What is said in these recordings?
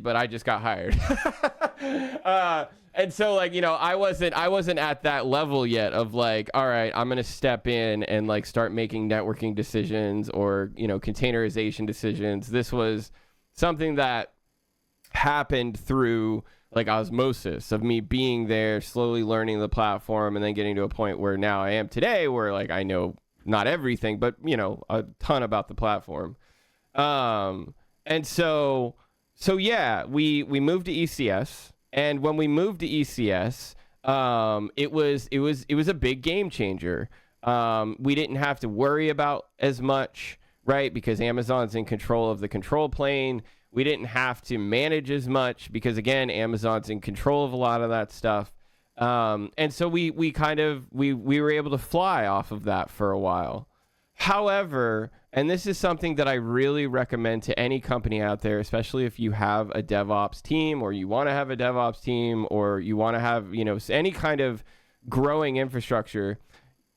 but I just got hired. And so like, I wasn't at that level yet of like, all right, I'm going to step in and like start making networking decisions or, containerization decisions. This was something that happened through like osmosis of me being there, slowly learning the platform, and then getting to a point where now I am today where like I know not everything, but a ton about the platform. And so yeah, we moved to ECS, and when we moved to ECS, it was a big game changer. We didn't have to worry about as much, right? Because Amazon's in control of the control plane. We didn't have to manage as much because, again, Amazon's in control of a lot of that stuff. And so we were able to fly off of that for a while. However, and this is something that I really recommend to any company out there, especially if you have a DevOps team or you want to have a DevOps team or you want to have, any kind of growing infrastructure.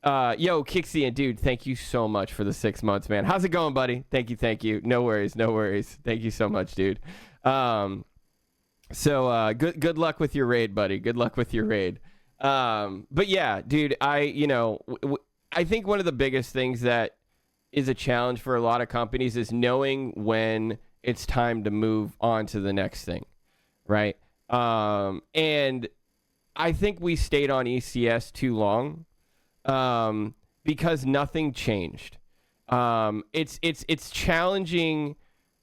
Yo, Kixie and dude, thank you so much for the 6 months, man. How's it going, buddy? Thank you. No worries. Thank you so much, dude. So good luck with your raid, buddy. Good luck with your raid. But yeah, dude, I think one of the biggest things that is a challenge for a lot of companies is knowing when it's time to move on to the next thing, right? And I think we stayed on ECS too long. Because nothing changed. It's challenging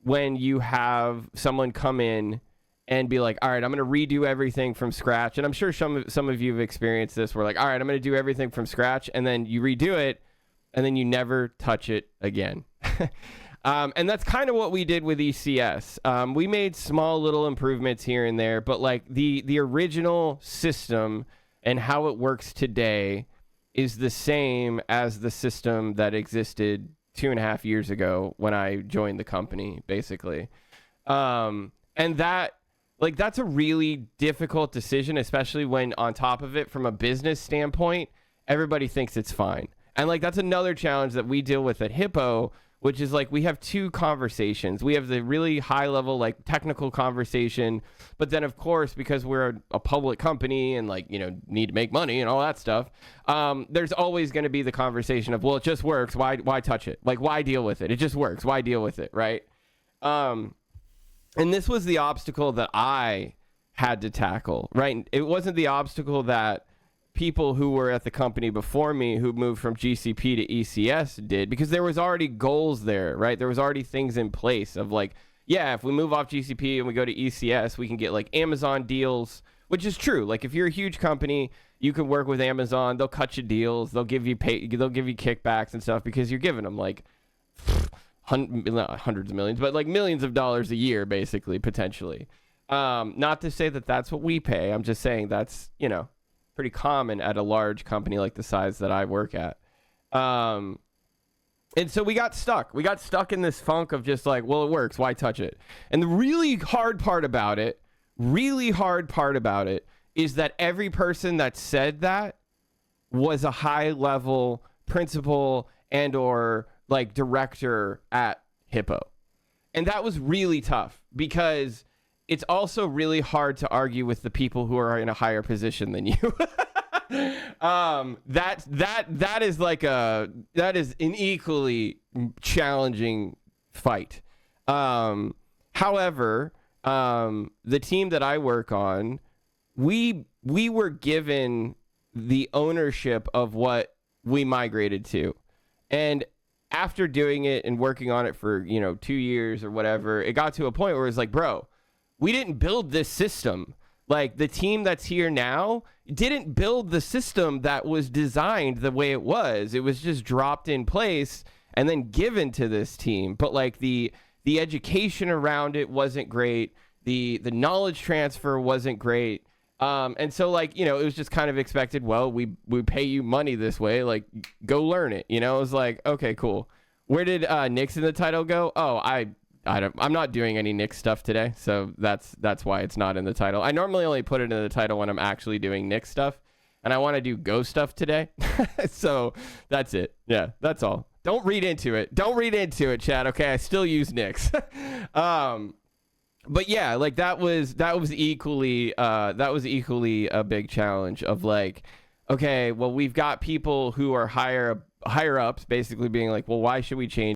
when you have someone come in and be like, all right, I'm going to redo everything from scratch. And I'm sure some of you have experienced this. We're like, all right, I'm going to do everything from scratch. And then you redo it and then you never touch it again. And that's kind of what we did with ECS. We made small little improvements here and there, but like the original system and how it works today is the same as the system that existed 2.5 years ago when I joined the company, basically. And that's a really difficult decision, especially when on top of it, from a business standpoint, everybody thinks it's fine. And like, that's another challenge that we deal with at Hippo, which is like, we have two conversations. We have the really high level, like technical conversation, but then of course, because we're a public company and like, need to make money and all that stuff, there's always going to be the conversation of, well, it just works. Why touch it? Like, why deal with it? It just works. Why deal with it? Right. And this was the obstacle that I had to tackle, right? It wasn't the obstacle that people who were at the company before me who moved from GCP to ECS did, because there was already goals there, right? There was already things in place of like, yeah, if we move off GCP and we go to ECS, we can get like Amazon deals, which is true. Like if you're a huge company, you can work with Amazon. They'll cut you deals. They'll give you kickbacks and stuff because you're giving them like hundreds of millions, but like millions of dollars a year, basically, potentially. Not to say that that's what we pay. I'm just saying that's, pretty common at a large company like the size that I work at. And so we got stuck. We got stuck in this funk of just like, well, it works. Why touch it? And the really hard part about it is that every person that said that was a high level principal and or like director at Hippo. And that was really tough because it's also really hard to argue with the people who are in a higher position than you. That is an equally challenging fight. However, the team that I work on, we were given the ownership of what we migrated to. And after doing it and working on it for, 2 years or whatever, it got to a point where it's like, bro, we didn't build this system. Like the team that's here now didn't build the system that was designed the way it was. It was just dropped in place and then given to this team. But like the education around it wasn't great. The knowledge transfer wasn't great. And so like, it was just kind of expected, well, we pay you money this way, like go learn it. It was like, okay, cool. Where did Nick's in the title go? Oh, I'm not doing any Nick stuff today, so that's why it's not in the title. I normally only put it in the title when I'm actually doing Nick stuff, and I want to do Go stuff today. So that's it. Yeah, that's all. Don't read into it. Don't read into it, Chad. Okay, I still use Nick's. but yeah, like that was equally a big challenge of like, okay, well, we've got people who are higher ups basically being like, well, why should we change